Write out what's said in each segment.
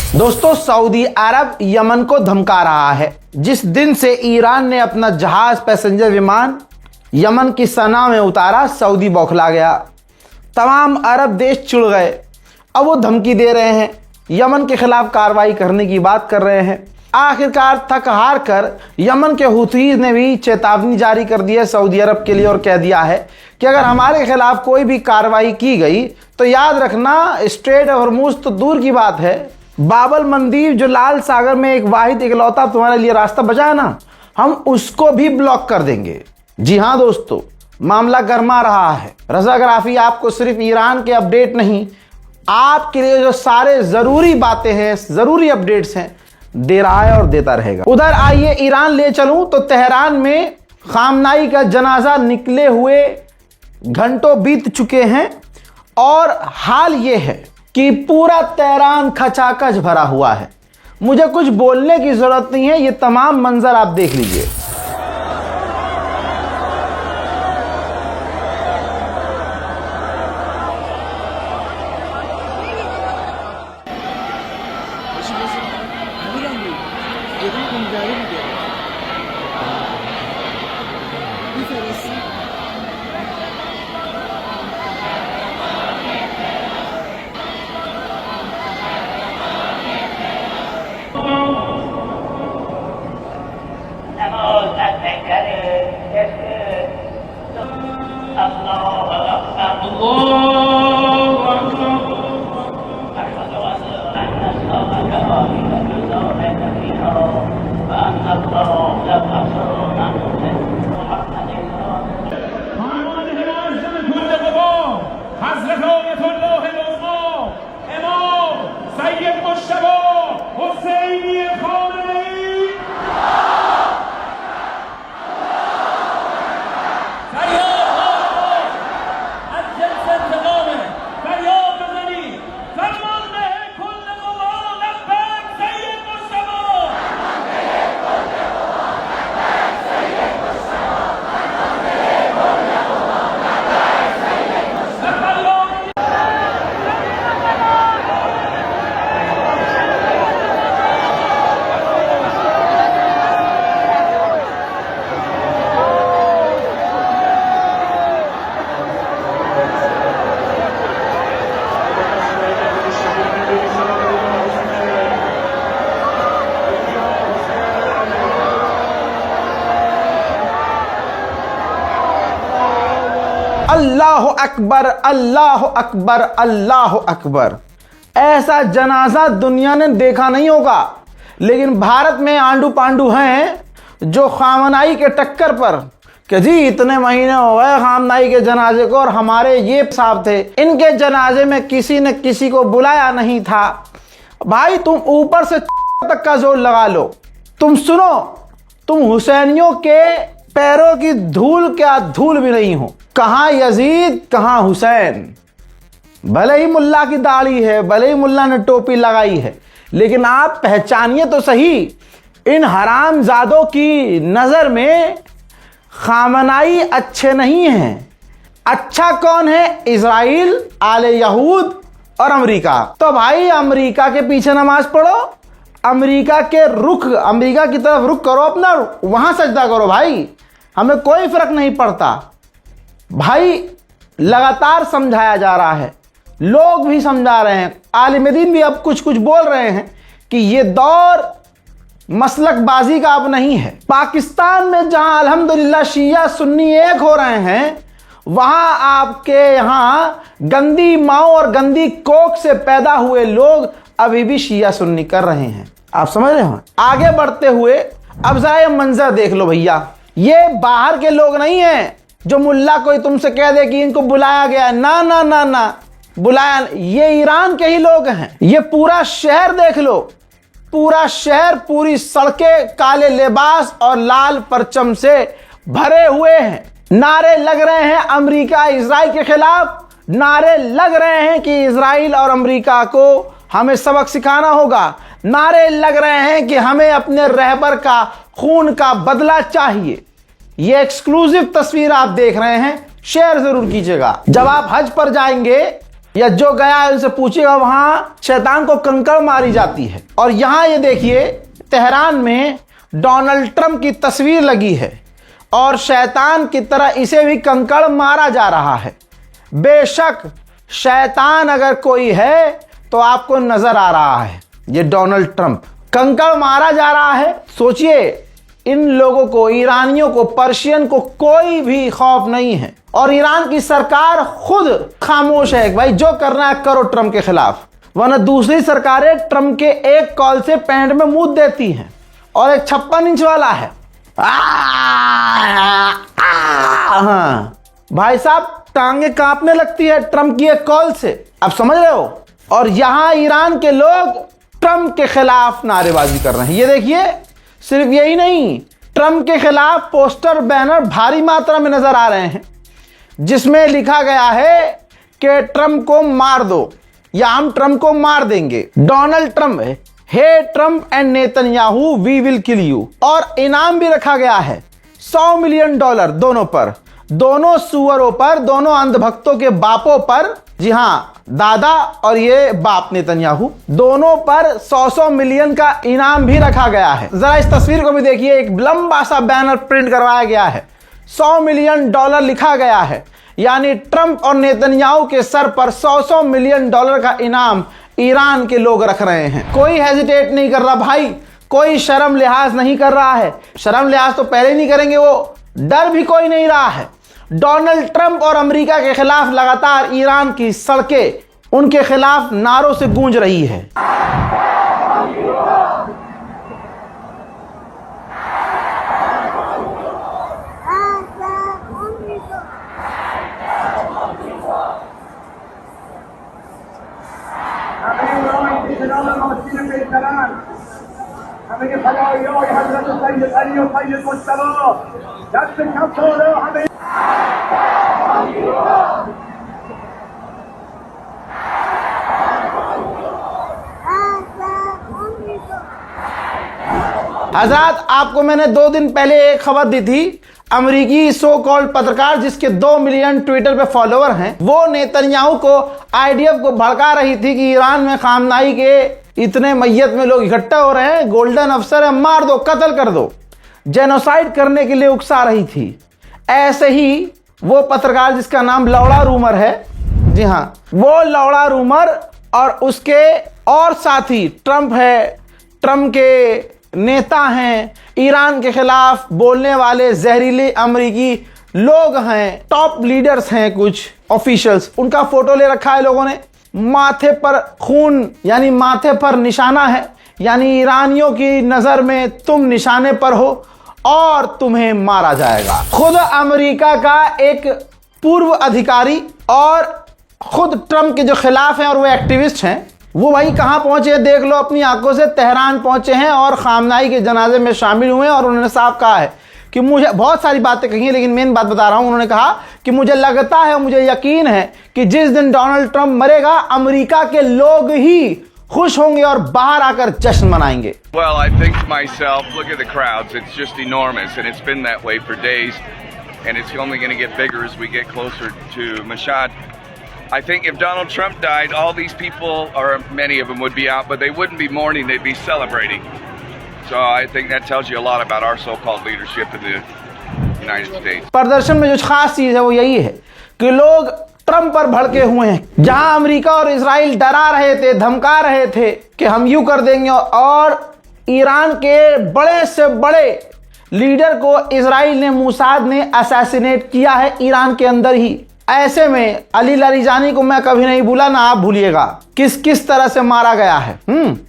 दोस्तों, सऊदी अरब यमन को धमका रहा है। जिस दिन से ईरान ने अपना जहाज पैसेंजर विमान यमन की सना में उतारा, सऊदी बौखला गया। तमाम अरब देश चिढ़ गए। अब वो धमकी दे रहे हैं, यमन के खिलाफ कार्रवाई करने की बात कर रहे हैं। आखिरकार थक हार कर यमन के हुथीज ने भी चेतावनी जारी कर दी है सऊदी अरब के लिए और कह दिया है कि अगर हमारे खिलाफ कोई भी कार्रवाई की गई तो याद रखना, स्ट्रेट ऑफ हॉर्मुज तो दूर की बात है, बाबल मंदीब जो लाल सागर में एक वाहिद इकलौता तुम्हारे लिए रास्ता बचा है ना, हम उसको भी ब्लॉक कर देंगे। जी हाँ दोस्तों, मामला गर्मा रहा है। रज़ाग्राफी आपको सिर्फ ईरान के अपडेट नहीं, आपके लिए जो सारे जरूरी बातें हैं, जरूरी अपडेट्स हैं, दे रहा है और देता रहेगा। उधर आइए ईरान ले चलूं तो तेहरान में खामनाई का जनाजा निकले हुए घंटों बीत चुके हैं और हाल यह है कि पूरा तेहरान खचाखच भरा हुआ है। मुझे कुछ बोलने की जरूरत नहीं है, ये तमाम मंजर आप देख लीजिए। अल्लाह अकबर, अल्लाह अकबर, अल्लाह अकबर। ऐसा जनाजा दुनिया ने देखा नहीं होगा। लेकिन भारत में आंडू पांडू हैं जो खामनाई के टक्कर पर कि जी इतने महीने हो गए खामनाई के जनाजे को और हमारे ये साहब थे, इनके जनाजे में किसी ने किसी को बुलाया नहीं था। भाई तुम ऊपर से तक का जोर लगा लो, तुम सुनो, तुम हुसैनियों के पैरों की धूल क्या धूल भी नहीं हो। कहां यजीद, कहां हुसैन। भले ही मुल्ला की दाढ़ी है, भले ही मुल्ला ने टोपी लगाई है, लेकिन आप पहचानिए तो सही, इन हरामजादों की नजर में खामनाई अच्छे नहीं हैं। अच्छा कौन है? इजराइल, आले यहूद और अमेरिका। तो भाई अमेरिका के पीछे नमाज पढ़ो, अमेरिका की तरफ रुख करो अपना, वहां सजदा करो भाई, हमें कोई फर्क नहीं पड़ता। भाई लगातार समझाया जा रहा है, लोग भी समझा रहे हैं, आलिम दीन भी अब कुछ कुछ बोल रहे हैं कि ये दौर मसलकबाजी का अब नहीं है। पाकिस्तान में जहां अल्हम्दुलिल्लाह शिया सुन्नी एक हो रहे हैं, वहां आपके यहां गंदी माओ और गंदी कोख से पैदा हुए लोग अभी भी शिया सुन्नी कर रहे हैं। आप समझ रहे हो? आगे बढ़ते हुए अब जरा ये मंजर देख लो भैया, ये बाहर के लोग नहीं हैं जो मुल्ला कोई तुमसे कह दे कि इनको बुलाया गया। ना ना ना ना, बुलाया, ये ईरान के ही लोग हैं। ये पूरा शहर देख लो, पूरा शहर, पूरी सड़कें काले लिबास और लाल परचम से भरे हुए हैं। नारे लग रहे हैं अमेरिका इजराइल के खिलाफ, नारे लग रहे हैं कि इजराइल और अमेरिका को हमें सबक सिखाना होगा, नारे लग रहे हैं कि हमें अपने रहबर का खून का बदला चाहिए। ये एक्सक्लूसिव तस्वीर आप देख रहे हैं, शेयर जरूर कीजिएगा। जब आप हज पर जाएंगे या जो गया है उनसे पूछिएगा, वहां शैतान को कंकड़ मारी जाती है। और यहां ये देखिए तेहरान में डोनाल्ड ट्रंप की तस्वीर लगी है और शैतान की तरह इसे भी कंकड़ मारा जा रहा है। बेशक शैतान अगर कोई है तो आपको नजर आ रहा है, ये डोनाल्ड ट्रंप कंकड़ मारा जा रहा है। सोचिए, इन लोगों को, ईरानियों को, पर्शियन को कोई भी खौफ नहीं है और ईरान की सरकार खुद खामोश है। भाई जो करना है करो ट्रंप के खिलाफ, वरना दूसरी सरकारें ट्रंप के एक कॉल से पैंट में मूत देती हैं। और एक 56 इंच वाला है, हाँ भाई साहब, टांगे कांपने लगती है ट्रंप की एक कॉल से, आप समझ रहे हो। और यहां ईरान के लोग ट्रंप के खिलाफ नारेबाजी कर रहे हैं। ये देखिए, सिर्फ यही नहीं, ट्रंप के खिलाफ पोस्टर, बैनर भारी मात्रा में नजर आ रहे हैं जिसमें लिखा गया है कि ट्रंप को मार दो या हम ट्रंप को मार देंगे। Donald Trump, hey Trump and Netanyahu, we will kill you. और इनाम भी रखा गया है $100 मिलियन दोनों पर, दोनों सुअरों पर, दोनों अंधभक्तों के बापों पर। जी हां, दादा और ये बाप नेतन्याहू, दोनों पर 100 मिलियन का इनाम भी रखा गया है। जरा इस तस्वीर को भी देखिए, एक लंबा सा बैनर प्रिंट करवाया गया है, $100 मिलियन लिखा गया है। यानी ट्रंप और नेतन्याहू के सर पर $100 मिलियन का इनाम ईरान के लोग रख रहे हैं। कोई हेजिटेट नहीं कर रहा भाई, कोई शर्म लिहाज नहीं कर रहा है। शर्म लिहाज तो पहले नहीं करेंगे, वो डर भी कोई नहीं रहा है। डोनाल्ड ट्रंप और अमेरिका के खिलाफ लगातार ईरान की सड़कें उनके खिलाफ नारों से गूंज रही है। हजरात, आपको मैंने 2 दिन पहले एक खबर दी थी, अमेरिकी सो कॉल्ड पत्रकार जिसके 2 मिलियन ट्विटर पे फॉलोअर हैं, वो नेतन्याहू को, आईडीएफ को भड़का रही थी कि ईरान में खामनाई के इतने मैयत में लोग इकट्ठा हो रहे हैं, गोल्डन अफसर है, मार दो, कत्ल कर दो, जेनोसाइड करने के लिए उकसा रही थी। ऐसे ही वो पत्रकार जिसका नाम लौड़ा रूमर है, जी हां, वो लौड़ा रूमर और उसके और साथी ट्रंप है, ट्रंप के नेता हैं, ईरान के खिलाफ बोलने वाले जहरीले अमेरिकी लोग हैं, टॉप लीडर्स हैं, कुछ ऑफिशियल्स, उनका फोटो ले रखा है लोगों ने। माथे पर खून, यानी माथे पर निशाना है, यानी ईरानियों की नजर में तुम निशाने पर हो और तुम्हें मारा जाएगा। खुद अमेरिका का एक पूर्व अधिकारी और खुद ट्रंप के जो खिलाफ हैं और वो एक्टिविस्ट हैं, वो भाई कहां पहुंचे देख लो अपनी आंखों से, तेहरान पहुंचे हैं और खामनाई के जनाजे में शामिल हुए हैं। और उन्होंने साफ कहा है कि मुझे, बहुत सारी बातें कही हैं लेकिन मेन बात बता रहा हूं, उन्होंने कहा कि मुझे लगता है, मुझे यकीन है कि जिस दिन डोनाल्ड ट्रंप मरेगा अमेरिका के लोग ही खुश होंगे और बाहर आकर जश्न मनाएंगे। Well, I think to myself, look at the crowds, it's just enormous and it's been that way for days and it's only going to get bigger as we get closer to Mashhad. I think if Donald Trump died, all these people, or many of them, would be out, but they wouldn't be mourning, they'd be celebrating. So I think that tells you a lot about our so-called leadership in the United States. प्रदर्शन में जो खास चीज है वो यही है कि लोग ट्रंप पर भड़के हुए हैं। जहां अमेरिका और इजराइल डरा रहे थे, धमका रहे थे कि हम यूं कर देंगे, और ईरान के बड़े से बड़े लीडर को इजराइल ने, मूसाद ने असैसिनेट किया है ईरान के अंदर ही। ऐसे में अली लारीजानी को मैं कभी नहीं भूला, ना आप भूलिएगा किस किस तरह से मारा गया है।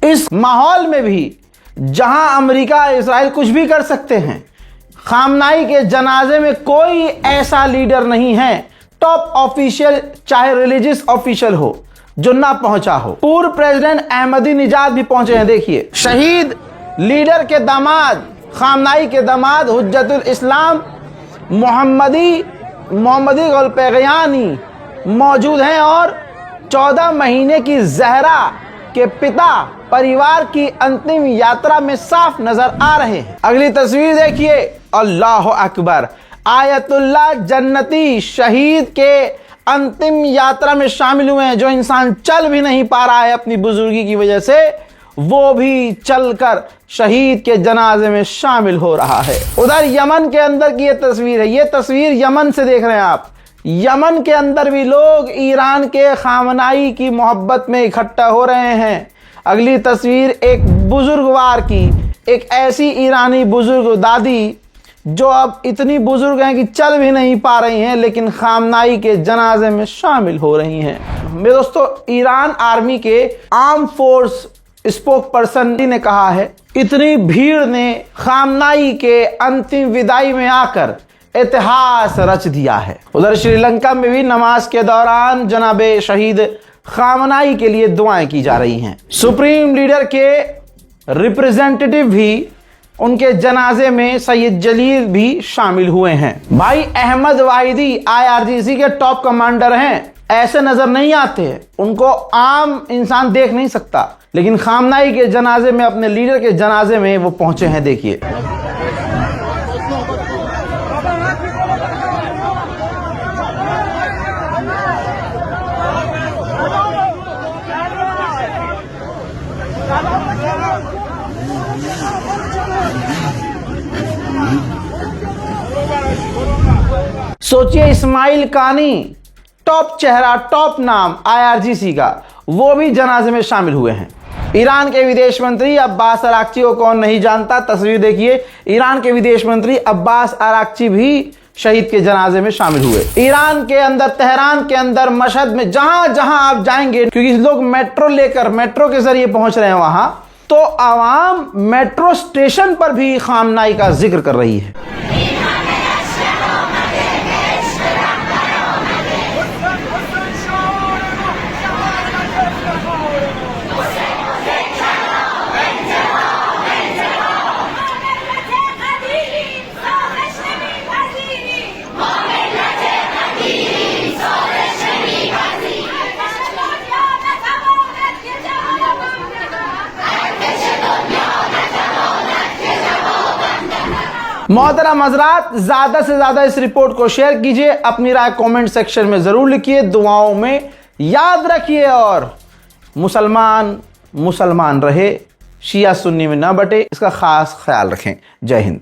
इस माहौल में भी जहां अमेरिका, इजराइल कुछ भी कर सकते हैं, खामनाई के जनाजे में कोई ऐसा लीडर नहीं है, टॉप ऑफिशियल, चाहे रिलीजियस ऑफिशियल हो, जो ना पहुंचा हो। पूर्व प्रेसिडेंट अहमदी निजाद भी पहुंचे हैं। देखिए, शहीद लीडर के दामाद, खामनाई के दामाद हुज्जतुल इस्लाम मोहम्मदी गुलपैगयानी मौजूद हैं और 14 महीने की जहरा के पिता परिवार की अंतिम यात्रा में साफ नजर आ रहे हैं। अगली तस्वीर देखिए, अल्लाह अकबर, आयतुल्लाह जन्नती शहीद के अंतिम यात्रा में शामिल हुए हैं। जो इंसान चल भी नहीं पा रहा है अपनी बुजुर्गी की वजह से, वो भी चलकर शहीद के जनाजे में शामिल हो रहा है। उधर यमन के अंदर की ये तस्वीर है। ये तस्वीर यमन से देख रहे हैं आप। यमन के अंदर भी लोग ईरान के खामनाई की मोहब्बत में इकट्ठा हो रहे हैं। अगली तस्वीर एक बुजुर्गवार की, एक ऐसी ईरानी बुजुर्ग दादी जो अब इतनी बुजुर्ग हैं कि चल भी नहीं पा रही हैं, लेकिन खामनाई के जनाजे में शामिल हो रही हैं। मेरे दोस्तों, ईरान आर्मी के आर्म फोर्स स्पोक पर्सन ने कहा है, इतनी भीड़ ने खामनाई के अंतिम विदाई में आकर इतिहास रच दिया है। उधर श्रीलंका में भी नमाज के दौरान जनाबे शहीद खामनाई के लिए दुआएं की जा रही हैं। सुप्रीम लीडर के रिप्रेजेंटेटिव भी उनके जनाजे में सैयद जलील भी शामिल हुए हैं। भाई अहमद वाहिदी IRGC के टॉप कमांडर हैं, ऐसे नजर नहीं आते हैं, उनको आम इंसान देख नहीं सकता, लेकिन खामनाई के जनाजे में, अपने लीडर के जनाजे में वो पहुंचे हैं। देखिए, सोचिए इस्माइल कानी, टॉप चेहरा, टॉप नाम IRGC का, वो भी जनाजे में शामिल हुए हैं। ईरान के विदेश मंत्री अब्बास अराक्ची को कौन नहीं जानता। तस्वीर देखिए, ईरान के विदेश मंत्री अब्बास अराक्ची भी शहीद के जनाजे में शामिल हुए। ईरान के अंदर, तेहरान के अंदर, मशहद में, जहां जहां आप जाएंगे, क्योंकि लोग मेट्रो लेकर, मेट्रो के जरिए पहुंच रहे हैं वहां, तो आवाम मेट्रो स्टेशन पर भी खामनाई का जिक्र कर रही है। मोहतरम हज़रात, ज्यादा से ज्यादा इस रिपोर्ट को शेयर कीजिए, अपनी राय कमेंट सेक्शन में जरूर लिखिए, दुआओं में याद रखिए, और मुसलमान मुसलमान रहे, शिया सुन्नी में ना बटे, इसका खास ख्याल रखें। जय हिंद।